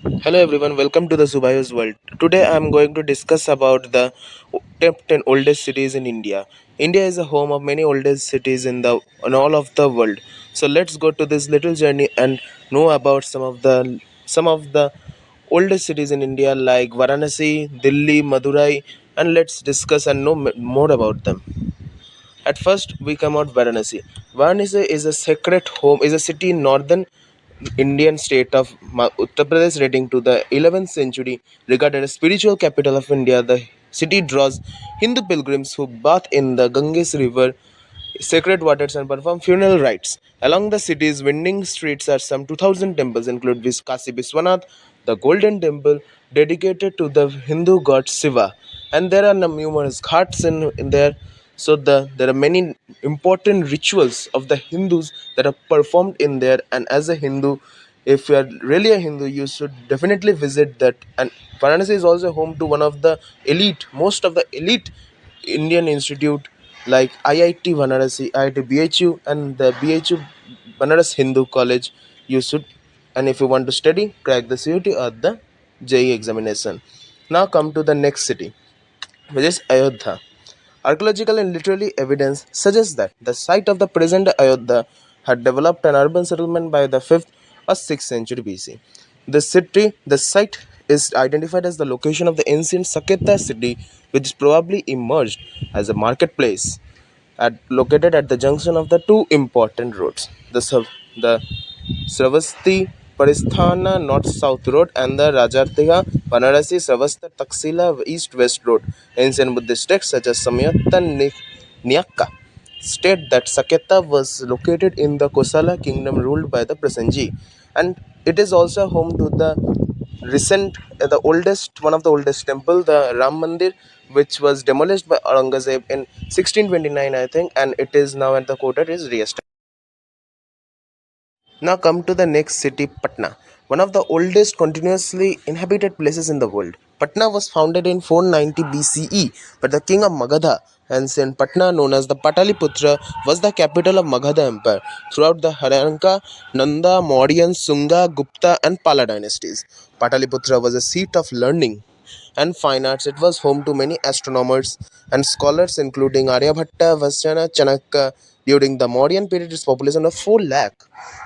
Hello everyone, welcome to the Subayo's world. Today I am going to discuss about the top 10 oldest cities in India. India is a home of many oldest cities in all of the world. So let's go to this little journey and know about some of the oldest cities in India like Varanasi, Delhi, Madurai, and let's discuss and know more about them. At first, we come out Varanasi. Varanasi is a sacred home, is a city in northern Indian state of Uttar Pradesh, dating to the 11th century, regarded as spiritual capital of India. The city draws Hindu pilgrims who bathe in the Ganges River sacred waters and perform funeral rites. Along the city's winding streets are some 2000 temples, include Kasi Viswanath, the Golden Temple, dedicated to the Hindu god Shiva. And there are numerous ghats in there. So there are many important rituals of the Hindus that are performed in there. And as a Hindu, if you are really a Hindu, you should definitely visit that. And Varanasi is also home to one of the most of the elite Indian institute like IIT Varanasi, IIT BHU, and the BHU Banaras Hindu College. You should, and if you want to study, crack the CUT or the JE examination. Now come to the next city, which is Ayodhya. Archaeological and literary evidence suggests that the site of the present Ayodhya had developed an urban settlement by the 5th or 6th century BC. The site is identified as the location of the ancient Saketa city, which probably emerged as a marketplace located at the junction of the two important roads, the Sravasti Paristhana North-South Road and the Rajartiha Banarasi Sravasta Taxila East-West Road. Ancient Buddhist texts such as Nyaka state that Saketa was located in the Kosala kingdom ruled by the Prasenji, and it is also home to the the oldest one of the oldest temple, the Ram Mandir, which was demolished by Aurangzeb in 1629, I think, and it is now at the quota is reestablished. Now come to the next city, Patna, one of the oldest continuously inhabited places in the world. Patna was founded in 490 BCE by the king of Magadha. Ancient Patna, known as the Pataliputra, was the capital of Magadha Empire throughout the Haranka, Nanda, Mauryan, Sunga, Gupta, and Pala dynasties. Pataliputra was a seat of learning and fine arts. It was home to many astronomers and scholars, including Aryabhatta, Vasyana, Chanakya. During the Mauryan period, its population was 4 lakh.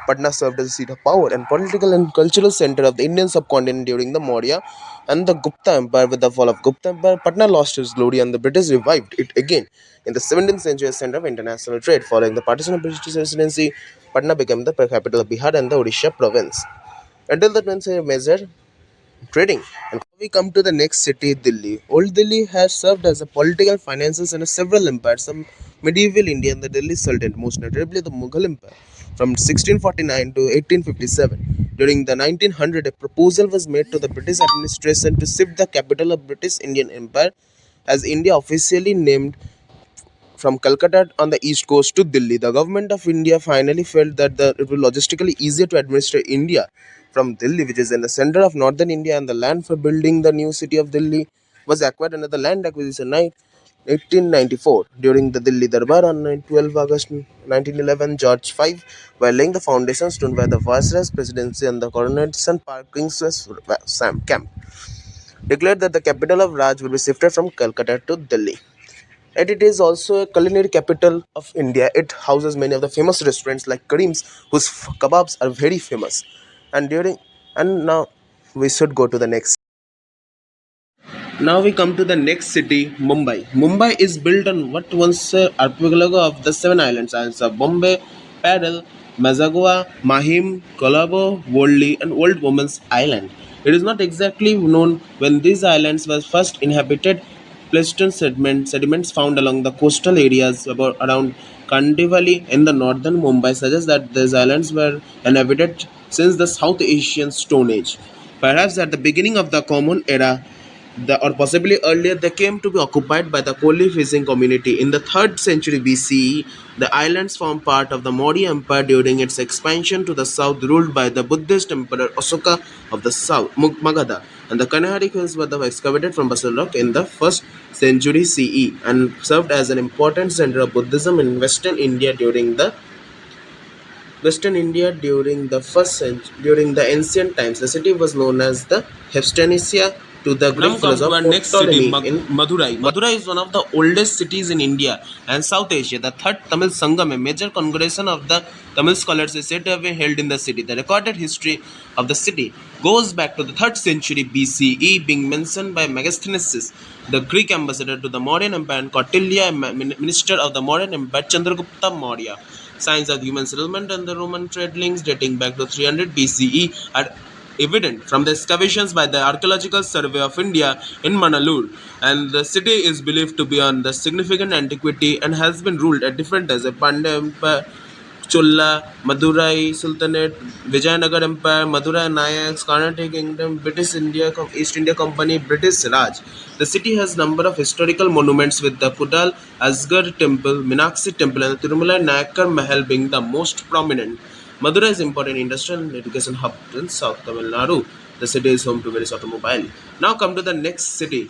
Patna served as a seat of power and political and cultural center of the Indian subcontinent during the Maurya and the Gupta Empire. With the fall of Gupta Empire, Patna lost its glory and the British revived it again. In the 17th century, as center of international trade, following the partition of British residency, Patna became the capital of Bihar and the Odisha province. Until the 20th century, measure trading. And we come to the next city, Delhi. Old Delhi has served as a political, financial, and several empires. Some medieval India and the Delhi Sultanate, most notably the Mughal Empire, from 1649 to 1857. During the 1900, a proposal was made to the British administration to shift the capital of British Indian Empire, as India officially named, from Calcutta on the east coast to Delhi. The government of India finally felt that it was logistically easier to administer India from Delhi, which is in the center of northern India, and the land for building the new city of Delhi was acquired under the Land Acquisition Act 1894. During the Delhi Darbar on 12 August 1911, George V, while laying the foundation stone by the Viceroy's presidency and the Coronation Park King's Camp, declared that the capital of Raj would be shifted from Calcutta to Delhi. And it is also a culinary capital of India. It houses many of the famous restaurants like Karim's, whose kebabs are very famous. And during and now we should go to the next. Now we come to the next city, Mumbai. Mumbai is built on what once archipelago of the seven islands of Bombay, Paddle, Mazagua, Mahim, Colombo, Worldly, and Old Woman's Island. It is not exactly known when these islands were first inhabited. Pleistocene sediments found along the coastal areas around Kandivali in the northern Mumbai suggest that these islands were inhabited since the South Asian Stone Age. Perhaps at the beginning of the Common Era, or possibly earlier, they came to be occupied by the Koli fishing community. In the 3rd century BCE, the islands formed part of the Maurya Empire during its expansion to the south, ruled by the Buddhist Emperor Asoka of the south, Magadha. And the Kanahari Hills were excavated from basalt rock in the 1st century CE and served as an important center of Buddhism in western India during the Western India during the ancient times. The city was known as the Heptanicia to the Greek philosopher Ptolemy in Madurai. Madurai is one of the oldest cities in India and South Asia. The third Tamil Sangam, a major congregation of the Tamil scholars, is said to have been held in the city. The recorded history of the city goes back to the 3rd century BCE, being mentioned by Megasthenes, the Greek ambassador to the Mauryan Empire, and Kautilya, minister of the Mauryan Empire, Chandragupta Maurya. Signs of human settlement and the Roman trade links dating back to 300 BCE are evident from the excavations by the Archaeological Survey of India in Manalur, and the city is believed to be on the significant antiquity and has been ruled at different times by Pandya Empire, Chola, Madurai Sultanate, Vijayanagar Empire, Madurai Nayaks, Carnatic Kingdom, British India, East India Company, British Raj. The city has number of historical monuments with the Kudal Asgar Temple, Meenakshi Temple, and the Tirumala Nayakar Mahal being the most prominent. Madurai is important industrial and education hub in South Tamil Nadu. The city is home to various automobile. Now come to the next city.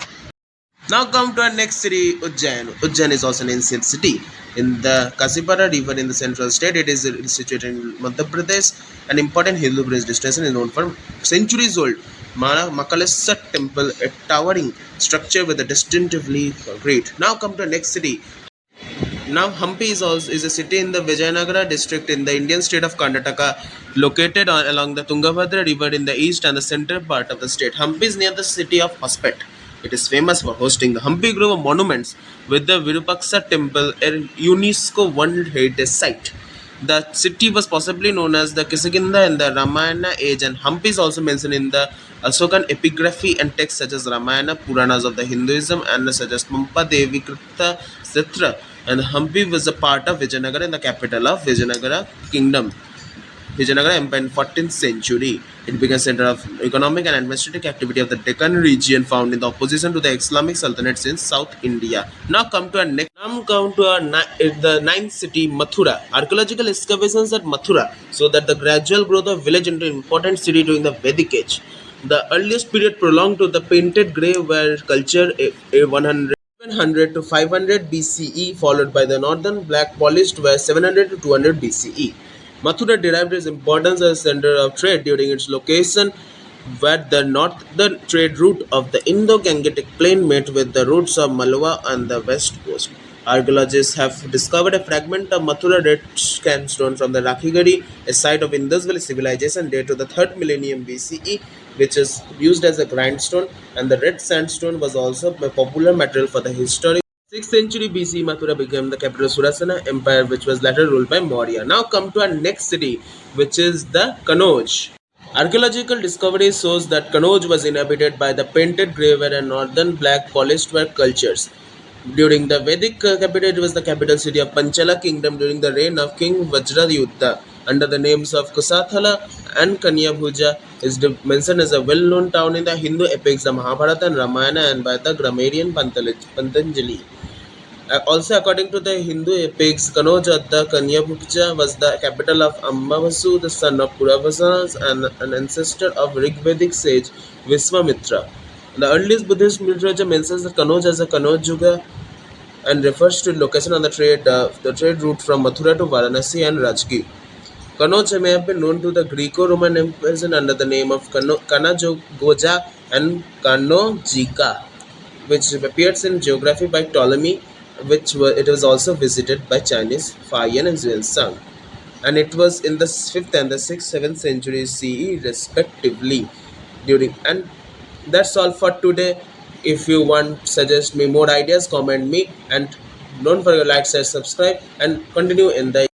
Now come to our next city, Ujjain. Ujjain is also an ancient city in the Kasipara River in the central state. It is situated in Madhya Pradesh. An important Hindu bridge destination is known for centuries old Makalesa temple, a towering structure with a distinctively great. Now come to the next city. Now Hampi is a city in the Vijayanagara district in the Indian state of Karnataka, located along the Tungabhadra river in the east and the central part of the state. Hampi is near the city of Hospet. It is famous for hosting the Hampi Grove of monuments with the Virupaksa temple, a UNESCO World Heritage Site. The city was possibly known as the Kisiginda in the Ramayana age, and Hampi is also mentioned in the Asokan epigraphy and texts such as Ramayana, Puranas of the Hinduism, and such as Pampa Devi Kripta Sitra. And Hampi was a part of Vijayanagara and the capital of Vijayanagara Kingdom. Vijayanagara Empire in 14th century. It became a center of economic and administrative activity of the Deccan region, found in the opposition to the Islamic Sultanates in South India. Now come to our the ninth city, Mathura. Archaeological excavations at Mathura so that the gradual growth of village into an important city during the Vedic age. The earliest period prolonged to the painted grave where culture a 100 to 500 BCE, followed by the northern black polished where 700 to 200 BCE. Mathura derived its importance as a center of trade during its location where the northern trade route of the Indo-Gangetic plain met with the routes of Malwa on the west coast. Archaeologists have discovered a fragment of Mathura red sandstone from the Rakhigari, a site of Indus Valley civilization dated to the 3rd millennium BCE, which is used as a grindstone, and the red sandstone was also a popular material for the historic 6th century BC. Mathura became the capital of Surasana Empire, which was later ruled by Maurya. Now come to our next city, which is the Kanauj. Archaeological discovery shows that Kanauj was inhabited by the painted graveware and northern black polished ware cultures. During the Vedic capital, it was the capital city of Panchala kingdom during the reign of King Vajrayudha. Under the names of Kusathala and Kanyabhuja, is mentioned as a well-known town in the Hindu epics, the Mahabharata and Ramayana, and by the grammarian Patanjali. Also, according to the Hindu epics, Kanauj the Kanyabhuja was the capital of Ambavasu, the son of Puravasa and an ancestor of Rigvedic sage Viswamitra. The earliest Buddhist literature mentions the Kanauj as a Kanauj Yuga and refers to location on the trade route from Mathura to Varanasi and Rajgir. Kanauj may have been known to the Greco-Roman empires under the name of Kanajogoja and Kanojika, which appears in geography by Ptolemy, it was also visited by Chinese Fayan and Xuanzang, and it was in the 5th and the 6th 7th centuries CE respectively. During and that's all for today. If you want suggest me more ideas, comment me, and don't forget to like, share, subscribe, and continue in the